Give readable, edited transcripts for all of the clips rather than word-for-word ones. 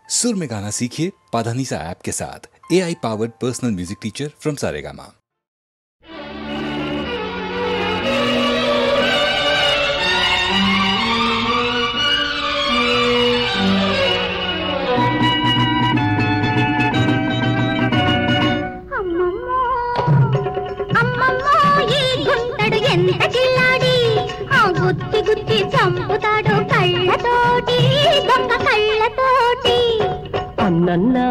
सुर में गाना सीखिए पाधानीसा ऐप के साथ। AI powered personal music teacher from Saregama. గుచ్చి చంపుతాడు కళ్ళతోటి దొంగ కళ్ళతోటి. అన్నన్నా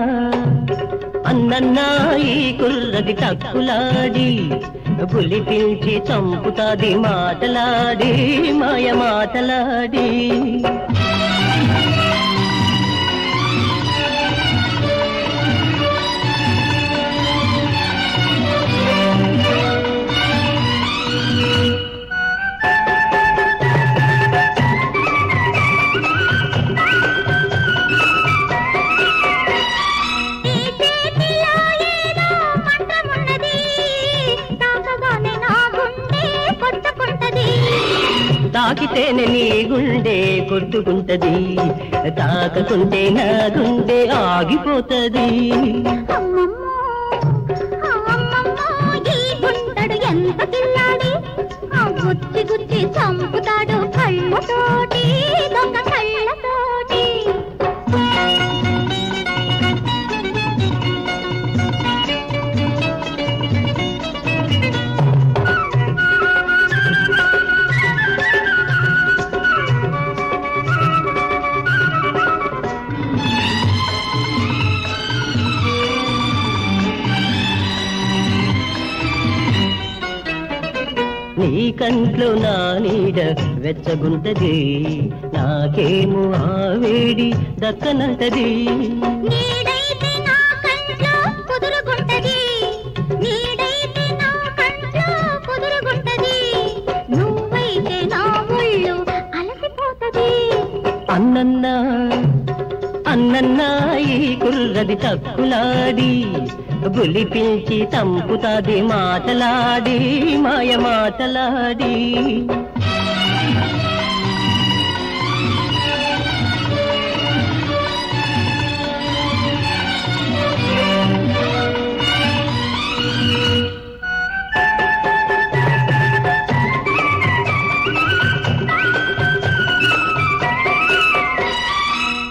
అన్నన్నా ఈ కుర్రది తక్కులాడి పులి పిలిచి చంపుతాది మాటలాడి మాయ మాటలాడి. తాకితేనే నీ గుండె కొట్టుకుంటది, తాకకుంటే నా గుండె ఆగిపోతది. ఎంత పిల్లాడి గుచ్చి గుచ్చి చంపుతాడు కళ్ళతోటి దొంగ కళ్ళతోటి. నీ కంట్లో నా నీడ వెచ్చగుంటది, నాకేమో ఆ వేడి దక్కనంటది. నీడైతే నా కంట్లో కుదురుగుంటది, నీడైతే నా కంట్లో కుదురుగుంటది, నువ్వైతే నా ఒళ్ళు అలసిపోతది. అన్నన్నా అన్నన్నా ఈ కుర్రది తక్కులాడి పులి పిలిచి చంపుతాది మాటలాడి మాయ మాటలాడి.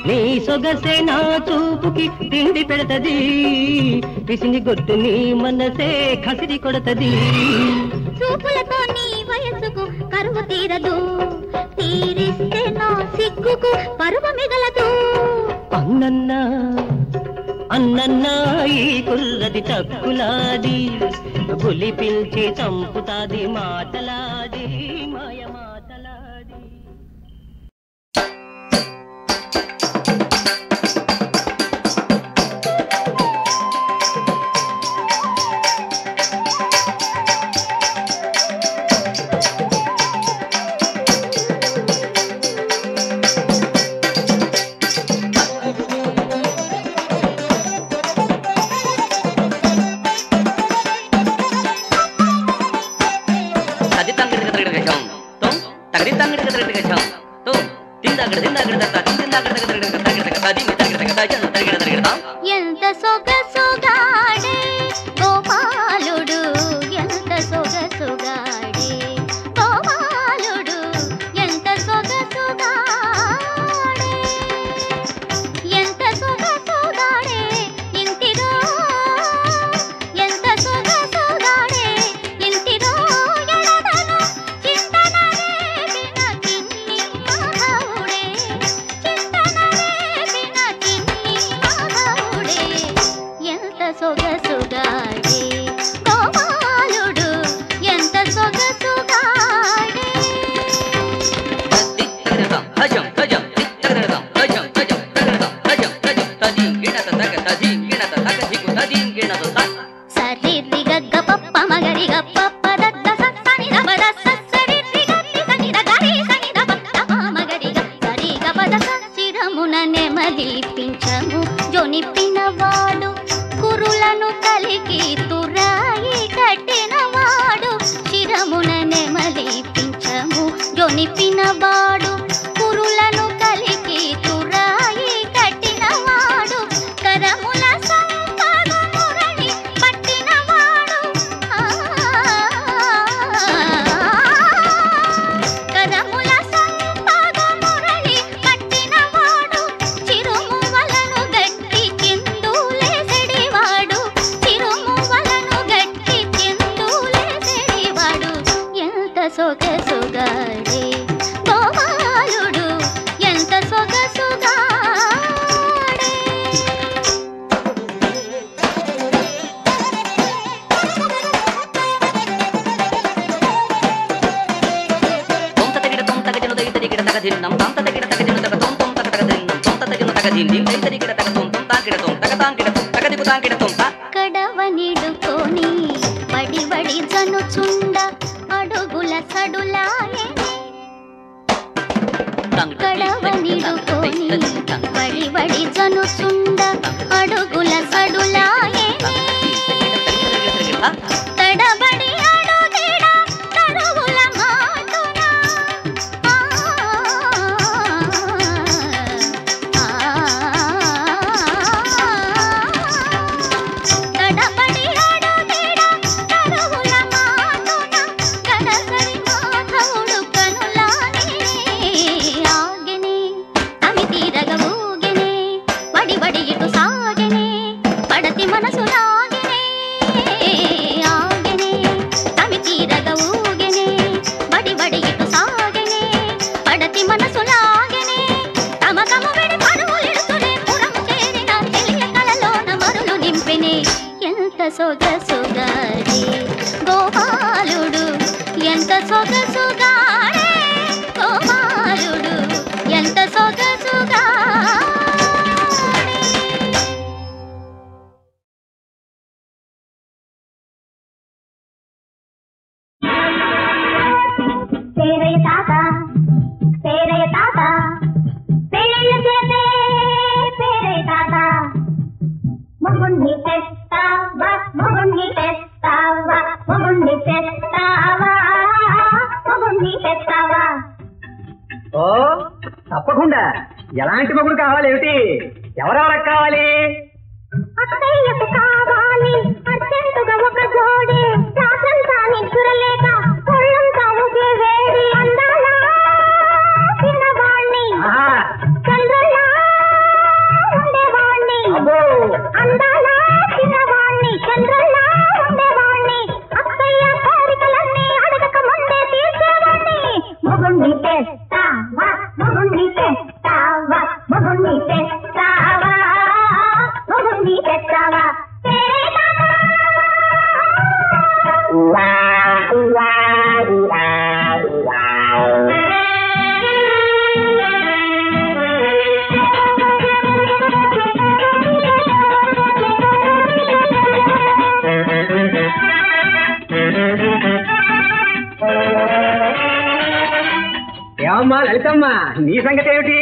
నీ సొగసే నా చూపుకి తిండి పెడతది, పిసిని గొట్టు నీ మనసే కసిరి కొడతది. చూపులతో నీ వయసుకు కరువు తీరదు, తీరిస్తే నా సిగ్గుకు పరువ మిగలదు. అన్నన్నా అన్నన్నా ఈ కుర్రది తక్కులాడి పులి పిలిచి చంపుతాది మాటలాడి మాయ మాటలాడి. ఎంత సొగసుగాడే గోపాలుడు, ఎంత సొగసుగాడే గోపాలుడు, ఎంత సొగసుగాడే, ఎంత సొగసుగాడే ఇంటిలో, ఎంత సొగసుగాడే ఇంటిలో ఎడదను చింతన రేపిన చిన్ని మహౌడే, చింతన రేపిన చిన్ని మహౌడే, ఎంత సొగసుగాడే గోపాలుడు, ఎంత సొగసుగాడే. సరిరి గగ్గ పప్ప మగరి గప్ప పదద్ద సని దబద సరిరి గట్టి సని దగరి సని దబద మగరి గరి గపద శిరమున నెమదిపించము జొనిపినవాడు, కురులను కలికి తురాయి కట్టినవాడు, శిరమున నెమదిపించము జొనిపినవాడు, కురులను కలికి తురాయి కట్టినవాడు. కడవనిడుకొని బడి బడి జనుచుండ అడుగుల సడులాయే కడవనిడుకొని బడి బడి జనుచుండ అడుగుల సడులాయే తడబడి అడుగిడ తరువుల మాటున తడబడి అడుగిడ తరువుల మాటున కడసరి మాధవుడు కనులానే ఆగెనే అమి తీరగ ఊగెనే బడి బడి ఇటు సాగెనే పడతి మనసు లాగెనే ఆగెనే అమి తీరగ ఊగెనే బడి బడి ఇటు సాగెనే పడతి మనసు లాగెనే తమ తమ వెడి పరువులిడుతునే పురము చేరిన తెలియ కలలోన మరులు నింపెనే ఎంత సొగసుగాడే గోపాలుడు ఎంత సొగసుగాడే గోపాలుడు ఎంత సొగసుగాడే పేరయ్య తాత పేరయ్య తాత పెళ్ళిళ్ళు చేసే పేరయ్య తాత మొగుణ్ణి తెస్తావా మొగుణ్ణి తెస్తావా మొగుణ్ణి తెస్తావా మొగుణ్ణి తెస్తావా. ఓ తప్పకుండా. ఎలాంటి మొగుడు కావాలి? ఏమిటి? ఎవరెవరికి కావాలి? అత్తయ్యకు కావాలి అర్జెంటుగా ఒక జోడి రాత్రంతా నిద్రలేక ఒళ్ళంతా ఉగే వేడి అందాల చిన్నవాణ్ణి చంద్రుల్లా ఉండేవాణ్ణి అందాల చిన్నవాణ్ణి చంద్రుల్లా ఉండేవాణ్ణి అత్తయ్య కోరికలన్నీ అడగక ముందే తీర్చేవాణ్ణి. మొగుణ్ణి తెస్తావా మొగుణ్ణి తెస్తావా మొగుణ్ణి తెస్తావా మొగుణ్ణి తెస్తావా. ఏమమ్మా లలితమ్మ, నీ సంగతి ఏమిటి?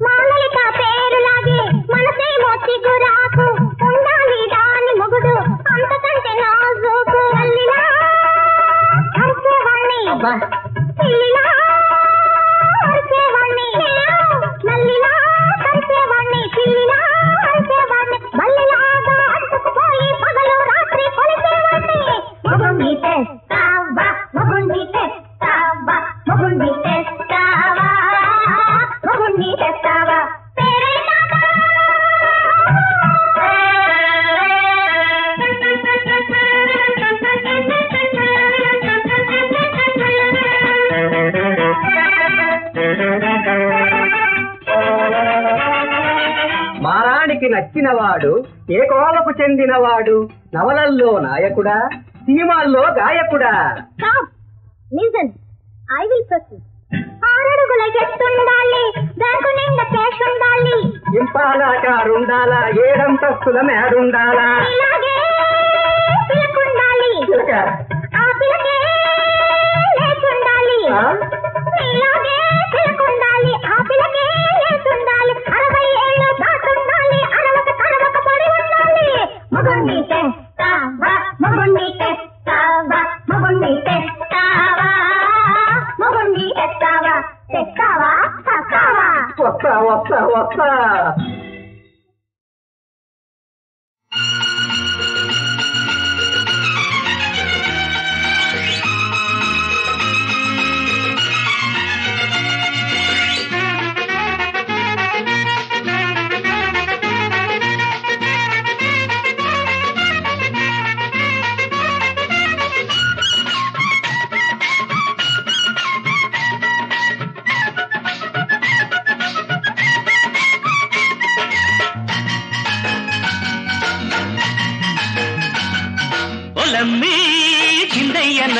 మామలిక పేరులాగే మనసేమో చిగురాకు ఉండాలి దాని మొగుడు అంతకంటే నాజూకు అల్లిలా అరిచేవాణ్ణి పిల్లిలా అరిచేవాణ్ణి నల్లిలా అరిచేవాణ్ణి పిల్లిలా అరిచేవాణ్ణి మల్లిలాగా అట్టుకుపోయి పగలు రాత్రి కొలిచేవాణ్ణి. మొగుణ్ణి తెస్తావా మొగుణ్ణి తెస్తావా మొగుణ్ణి తెస్తావా మొగుణ్ణి తెస్తావా. మారానికి నచ్చినవాడు, ఏ కోవకు చెందినవాడు, నవలల్లో నాయకుడా, సినిమాల్లో గాయకుడా? Listen, I will proceed. 6 అడుగుల ఎత్తుండాలి, బ్యాంకు నిండా క్యాష్ ఉండాలి, ఇంపాల కారుండాలా, 7 అంతస్తుల మేడుండాలా, ఇలాగే పిలకుండాలి, ఆ పిలకే లేచుండాలి, ఇలాగే పిలకుండాలి, ఆ పిలకే లేచుండాలి, 60 ఏళ్ళు దాటుండాలి, అరవక పడి ఉండాలి. మొగుణ్ణి తెస్తావా మొగుణ్ణి తెస్తావా మొగుణ్ణి తెస్తావా మొగుణ్ణి తెస్తావా తెస్తావా తెస్తావా. వస్తా వస్తా వస్తా. ఒలమ్మి చిందయ్యన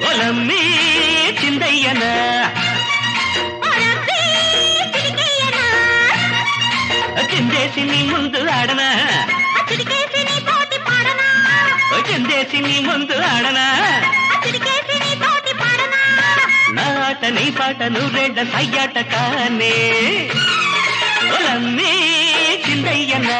ఒలమ్మి చిందయ్యన చిందేసి నీ ముందు ఆడనా చిటికేసి నీ తోటి పాడనా చిందేసి నీ ముందు ఆడనా చిటికేసి నీ తోటి పాడనా నా ఆట నీ పాట నువ్వేళ్ళ సయ్యాట కానే ఒలమ్మి చిందయ్యనా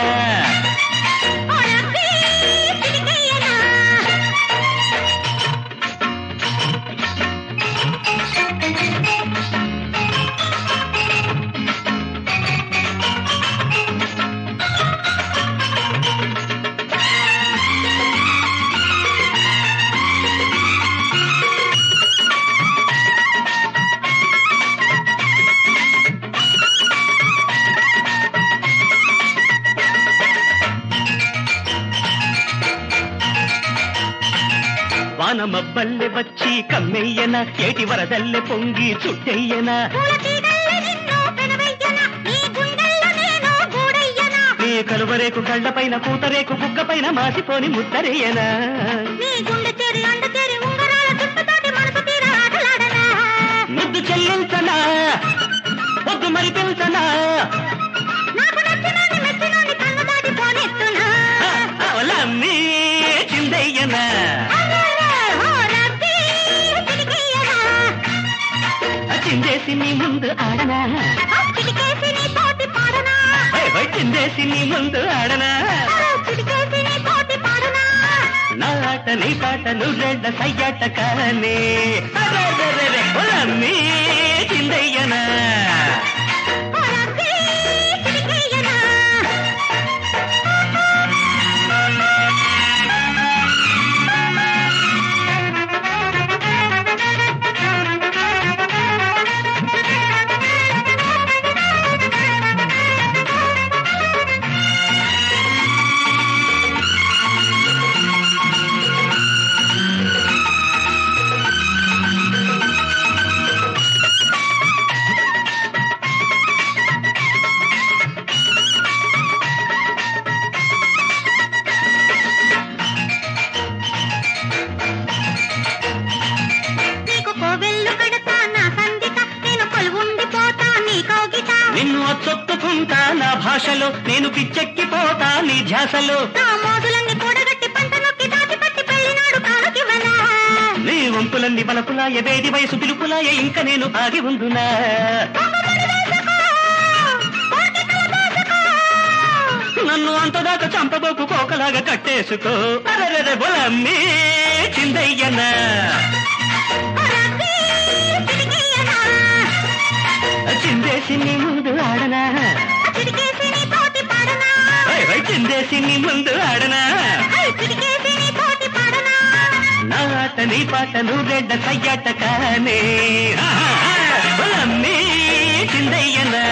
వానమబ్బల్లె వచ్చి కమ్మెయ్యన ఏటి వరదల్లె పొంగి చుట్టెయ్యన నీ కలువరేకు కళ్ళపైన పూతరేకు బుగ్గపైన మాసిపోని ముద్దరేయనా ముద్దు చెల్లించనా పొద్దు మరి పెంచనా అవలమ్మి చిందయ్యనా చిందేసి నీ ముందు ఆడనా చిటికేసి నీ తోటి పాడనా చిందేసి నీ ముందు ఆడనా చిటికేసి నీ తోటి పాడనా నా ఆట నీ పాట నువ్వెళ్ళ సయ్యాట కానే ఒలమ్మి చిందయ్యనా నిన్ను అచ్చొత్తుకుంటా నా భాషలో నేను పిచ్చెక్కిపోతా నీ ధ్యాసలో నీ వంపులన్నీ బలపులాయ వేడి వయసు పిలుపులాయ ఇంక నేను ఆగి ఉందునా నన్ను అంతదాకా చంపబోకు కోకలాగా కట్టేసుకో అరెరె బొలమ్మి చిందయ్యనా చిందేసి నీ ముందు ఆడనా చిటికేసి నీ తోటి పాడనా చిందేసి నీ ముందు ఆడనా చిటికేసి నీ తోటి పాడనా నా ఆట నీ పాట నువ్వెడ్డ సయ్యాట కానే ఒలమ్మి చిందయ్యనా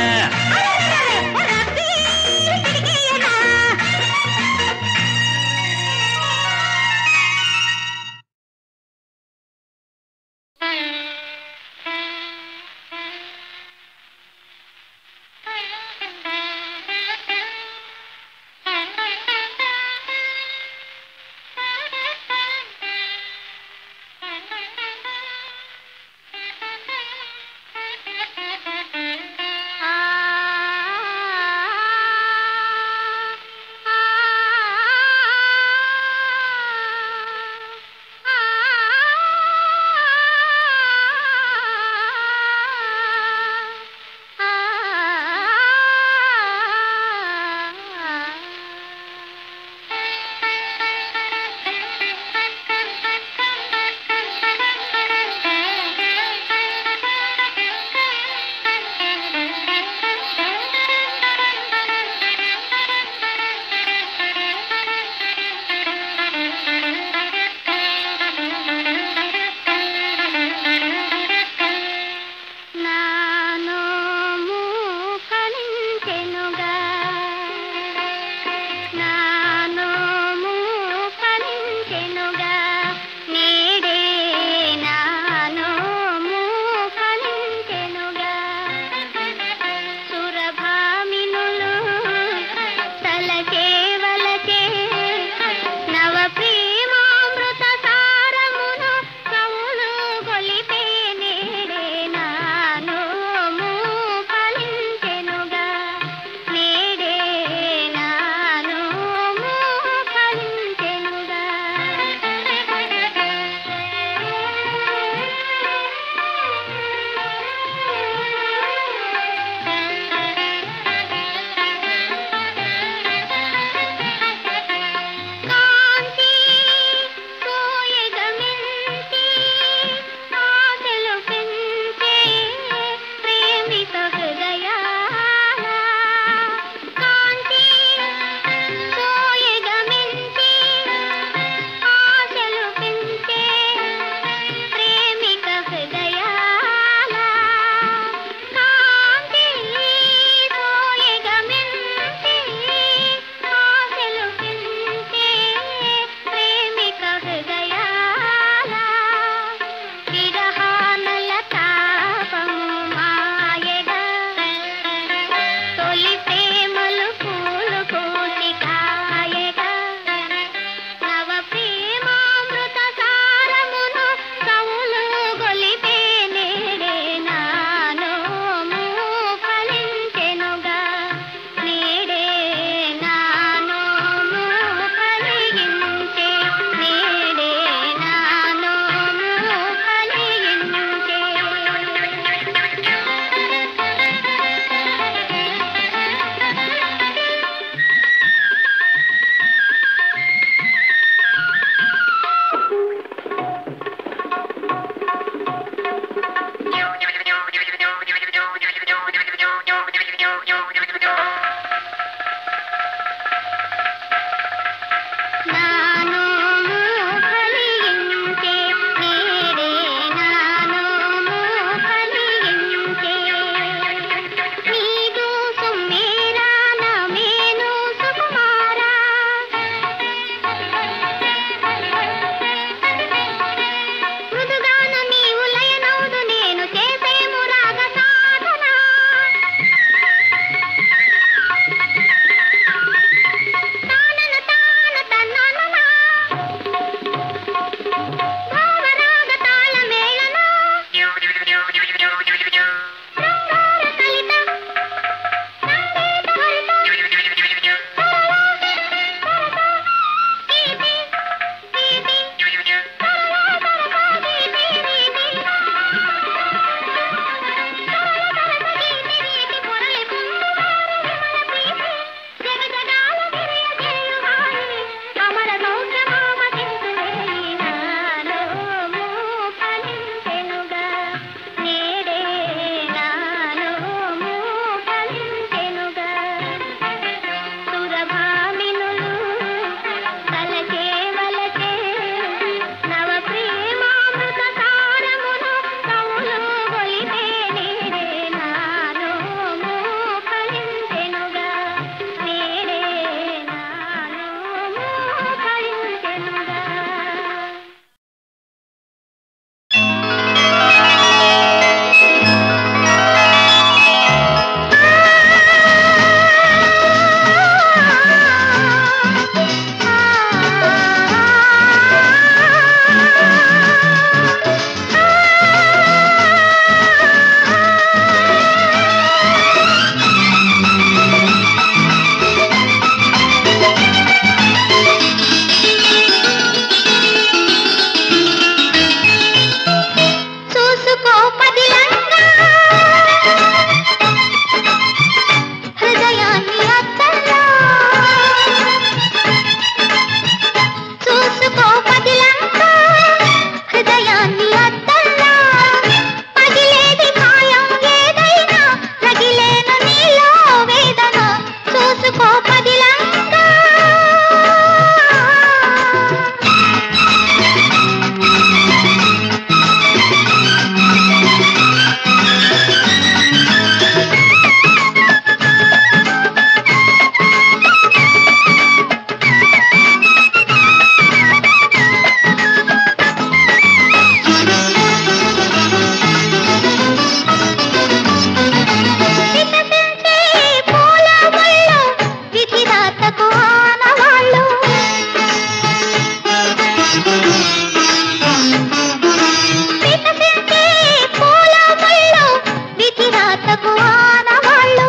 బతకు ఆనవాళ్ళు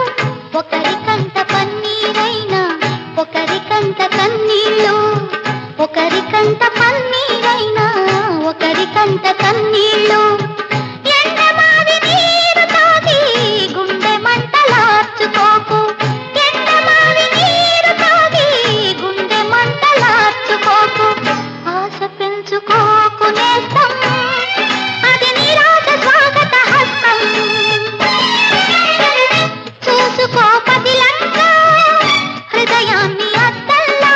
ఒకరికంట పన్నీరైనా ఒకరికంట కన్నీళ్ళు ఒకరికంట పన్నీరైనా ఒకరికంట కన్నీళ్ళు ఎండమావి నీరు తాగి గుండె మంటలార్చుకోకు ఎండమావి నీరు తాగి గుండె మంటలార్చుకోకు ఆశ పెంచుకోకు నేస్తం అది నిరాశ స్వాగత హస్తం చూసుకో పదిలంగా హృదయాన్ని అద్దల్లా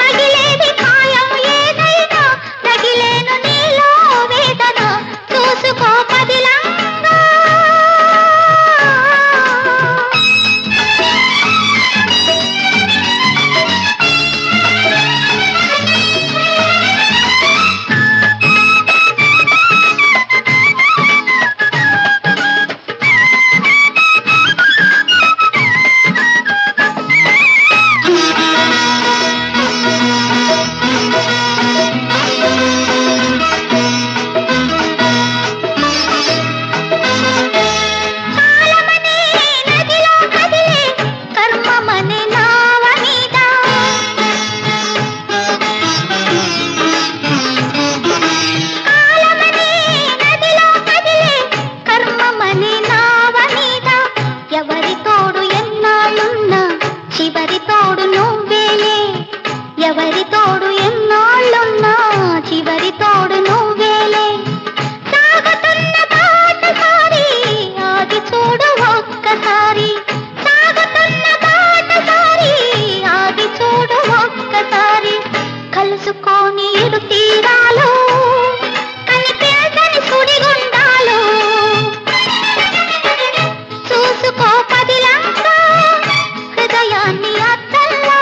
పగిలేది ఖాయం ఏదైనా రగిలేను నీలో వేదన చూసుకో పదిలంగా కలుసుకొని ఇరు తీరాలు కనిపించని సుడిగుండాలు చూసుకో పదిలంగా హృదయాన్ని అద్దల్లా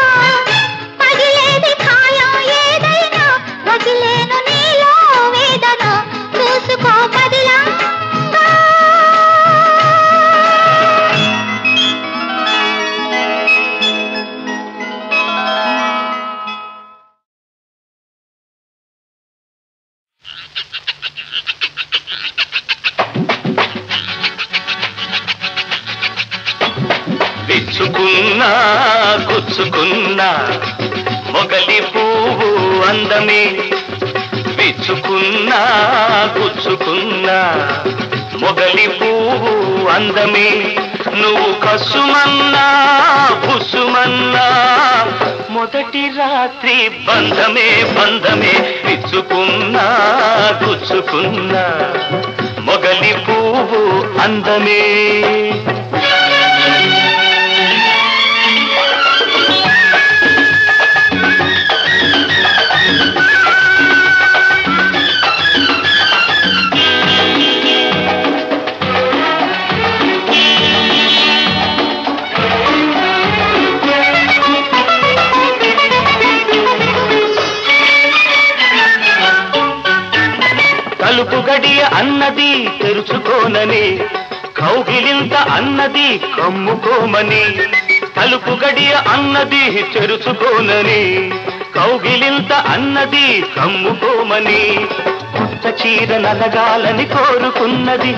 పగిలేది ఖాయం ఏదైనా రగిలేను నీలో వేదన చూసుకో పదిలంగా విచ్చుకున్నా గుచ్చుకున్నా మొగలి పువ్వు అందమే విచ్చుకున్నా గుచ్చుకున్నా మొగలి పువ్వు అందమే నువ్వు కసుమన్నా బుసుమన్నా మొదటి రాత్రి బంధమే బంధమే విచ్చుకున్నా గుచ్చుకున్నా మొగలి పువ్వు అందమే తలుపు గడియ అన్నది తెరుచుకోనని కౌగిలింత అన్నది కమ్ముకోమని తలుపు గడియ అన్నది తెరుచుకోనని కౌగిలింత అన్నది కమ్ముకోమని కొత్త చీర నలగాలని కోరుకున్నది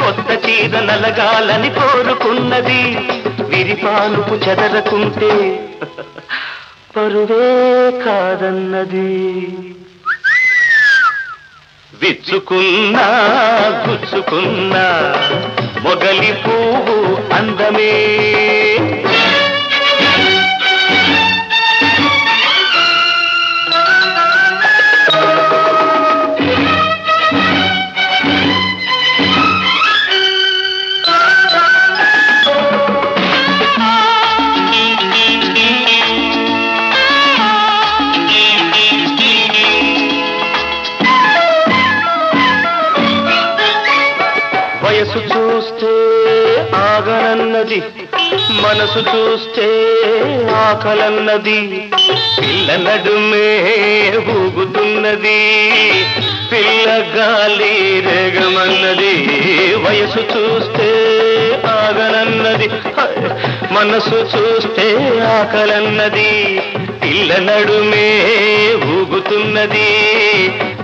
కొత్త చీర నలగాలని కోరుకున్నది విరిపానుపు చెదరకుంటే పరువే కాదన్నది విచ్చుకున్నా గుచ్చుకున్నా మొగలి పువ్వు అందమే వయసు చూస్తే ఆగనన్నది మనసు చూస్తే ఆకలన్నది పిల్ల నడుమే ఊగుతున్నది పిల్ల గాలి రేగమన్నది వయసు చూస్తే ఆగనన్నది మనసు చూస్తే ఆకలన్నది పిల్ల నడుమే ఊగుతున్నది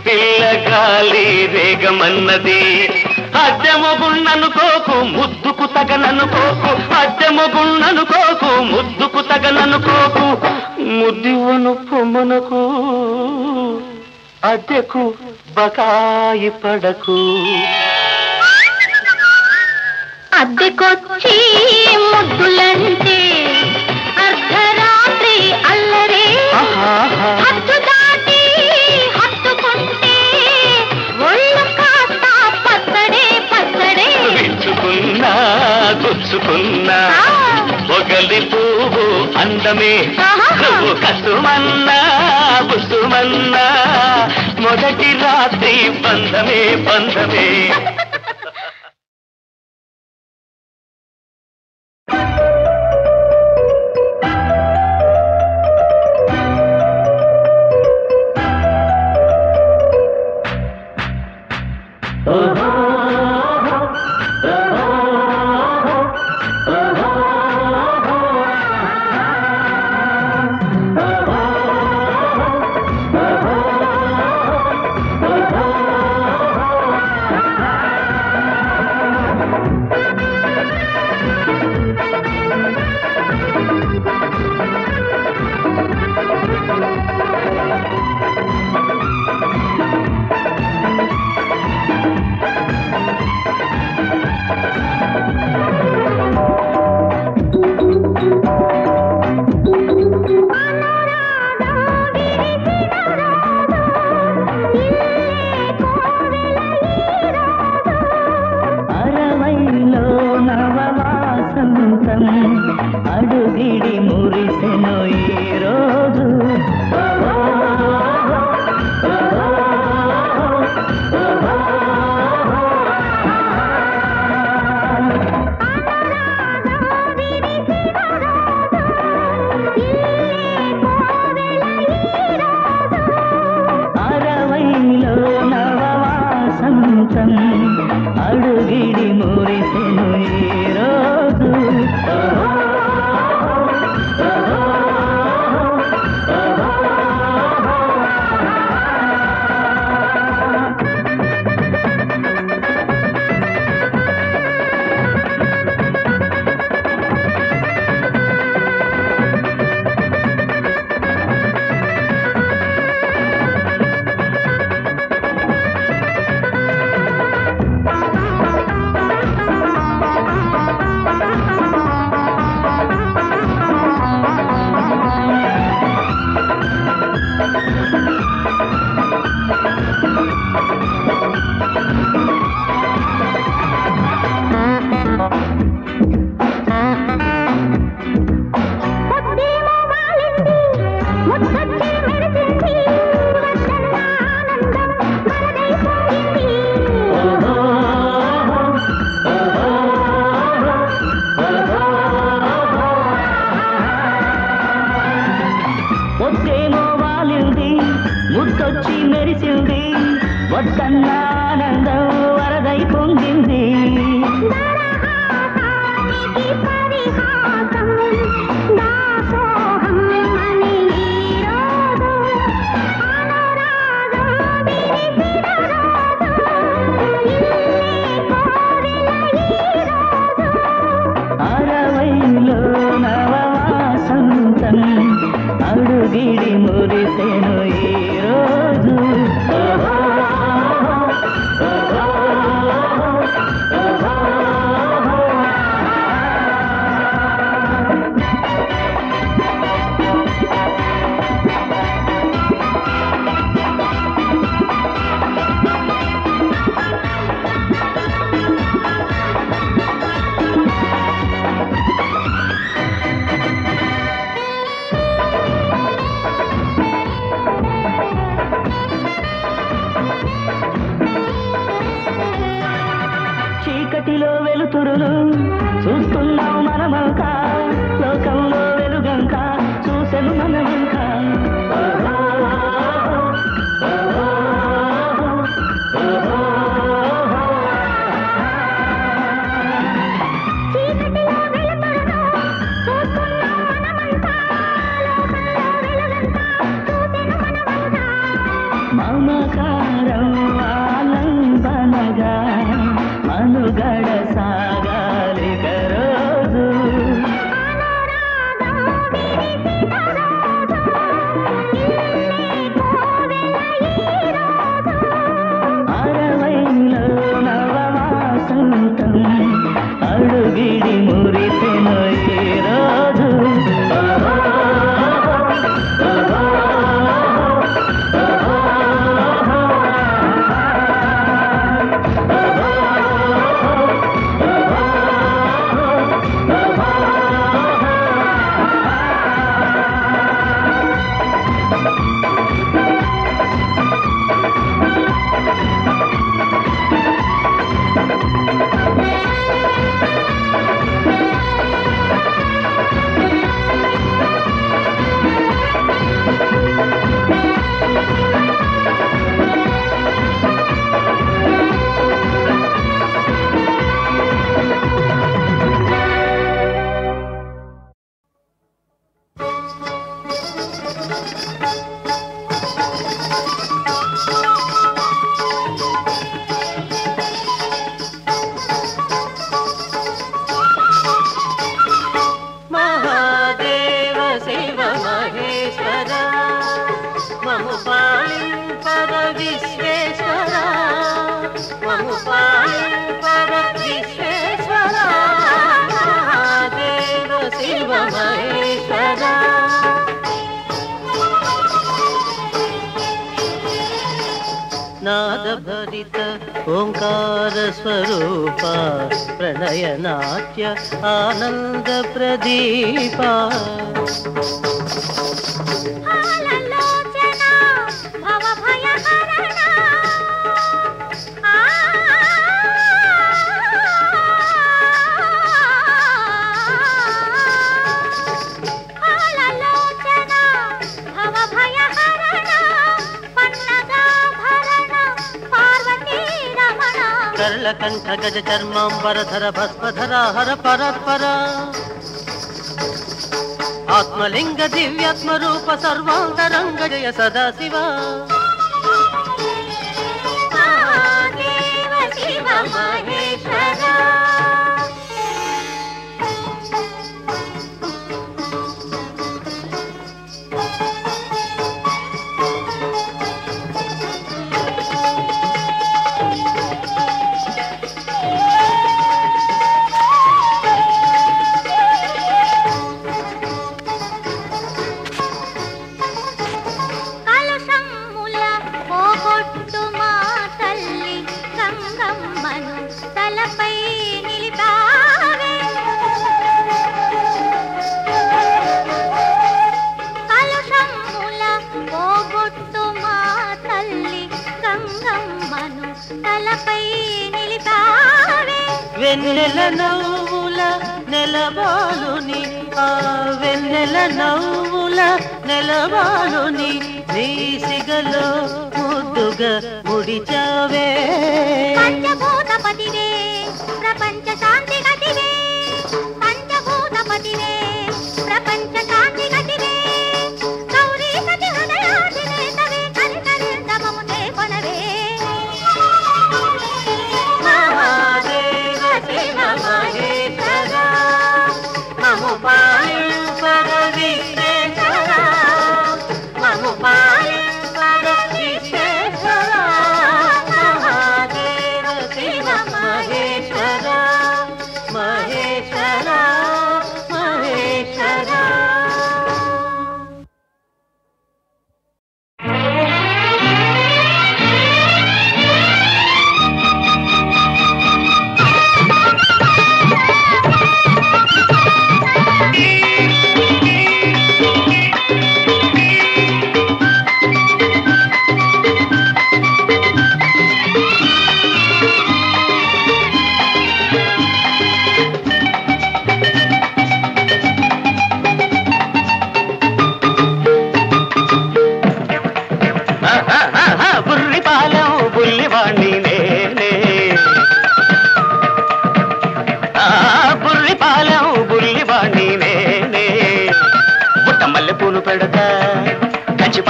పిల్ల గాలి రేగమన్నది అద్దెమొగుణ్ణనుకోకు ముద్దుకు తగననుకోకు అద్దెమొగుణ్ణనుకోకు ముద్దుకు తగననుకోకు ముద్దివ్వను పొమ్మనకు అద్దెకు బకాయి పడకు అద్దెకొచ్చి ముద్దులంటే అర్ధరాత్రి అల్లరే హద్దు దాటి హత్తుకుంటే ఒళ్ళు కాస్త పచ్చడే పచ్చడే విచ్చుకున్నా గుచ్చుకున్నా ఒగలి పువ్వు అందమే నువ్వు కసుమన్నా బుసుమన్నా మొదటి రాత్రి బంధమే బంధమే అడుగిడి మురిసెను ఈ రోజు అరవైలో నవవాసంతం అడుగిడి మురిసెను ఈ రోజు పొద్దేమో వాలింది ముద్దొచ్చి మెరిసింది వద్దన్న ఆనందం వరదై పొంగింది అరవైలో నవవాసంతం అడుగిడి మురిసెను ఈ రోజు చీకటిలో వెలుతురులు చూస్తున్నాం మనమంతా లోకంలో వెలుగంక చూసెను మనమంక మమకారం ఆలంబనగా కౌగిడి మురిసినయే రాజు నాదభరిత ఓంకార స్వరూప ప్రణయ నాట్య ఆనంద ప్రదీప కంఠ గజ చర్మాంబరధర భస్మధర హర పరపర ఆత్మలింగ దివ్యాత్మ రూప సర్వాంతరంగ జయ సదాశివ శివ మహేశ్వర వెన్నెల నవ్వుల నెలబాలుని ఆ వెన్నెల నవ్వుల నెలబాలుని నీ సిగలో ముద్దుగా ముడిచావే పంచభూతపతివే ప్రపంచ శాంతి గతివే పంచభూతపతివే ప్రపంచ శాంతి గతివే గౌరీ సతి హృదయాధినేతవే కరికరిందమమునే కొనవే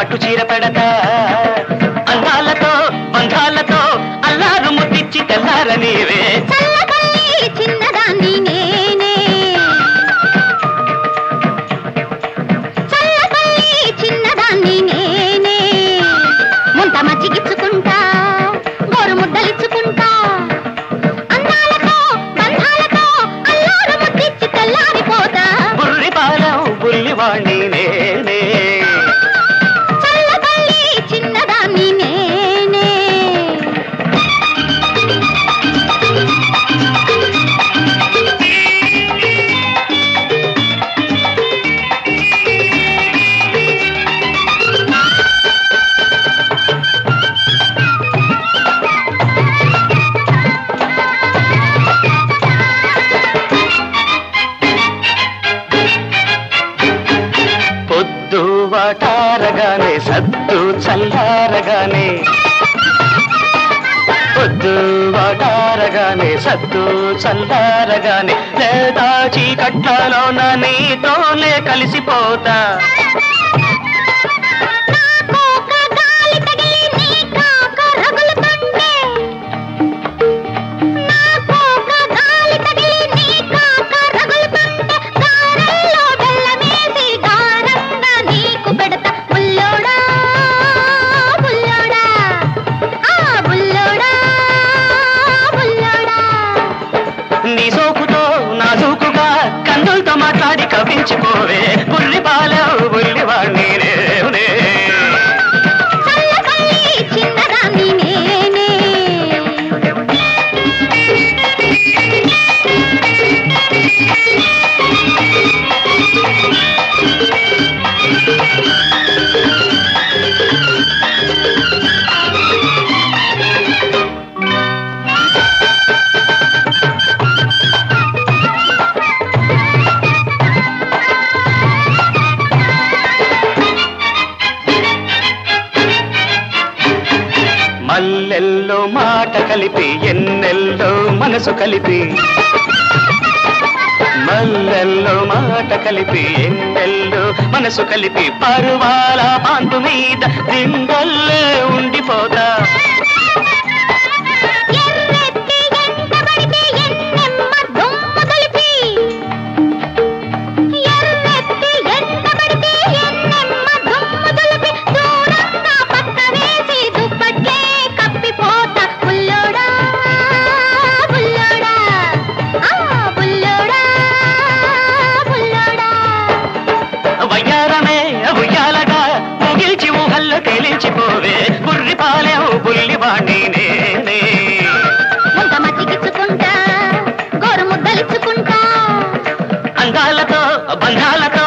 పట్టు చీర పెడతా అందాలతో బంధాలతో అల్లారు ముద్దిచ్చి తెల్లార నీవే చిన్నదాన్ని నేనే చల్లపల్లి చిన్నదాన్ని నేనే ముంత మజ్జిగిచ్చుకుంటా గోరు ముద్దలిచ్చుకుంటా అందాలతో బంధాలతో అల్లారు చల్లారగానే పొద్దు వాటారగానే సద్దు చల్లారగానే లేదా చీకట్లలోన నీతోనే కలిసిపోతా నీ సోకుతో నాజూకుగా కన్నులతో మాట్లాడి కవించిపోవే బుల్లి పాలవు బుల్లివాణ్ణి నేనే చిన్నదాన్ని నేనే మల్లెల్లో మాట కలిపి ఎన్నెల్లో మనసు కలిపి మల్లెల్లో మాట కలిపి ఎన్నెల్లో మనసు కలిపి పరువాల పాంపు మీద దిండల్లే ఉండిపోతా తేలించిపోవే బుర్రి పాలేవు బుల్లివాణ్ణి నేనే ముంత మచ్చికిచ్చుకుంటా గోరు ముద్దలిచ్చుకుంటా అందాలతో బంధాలతో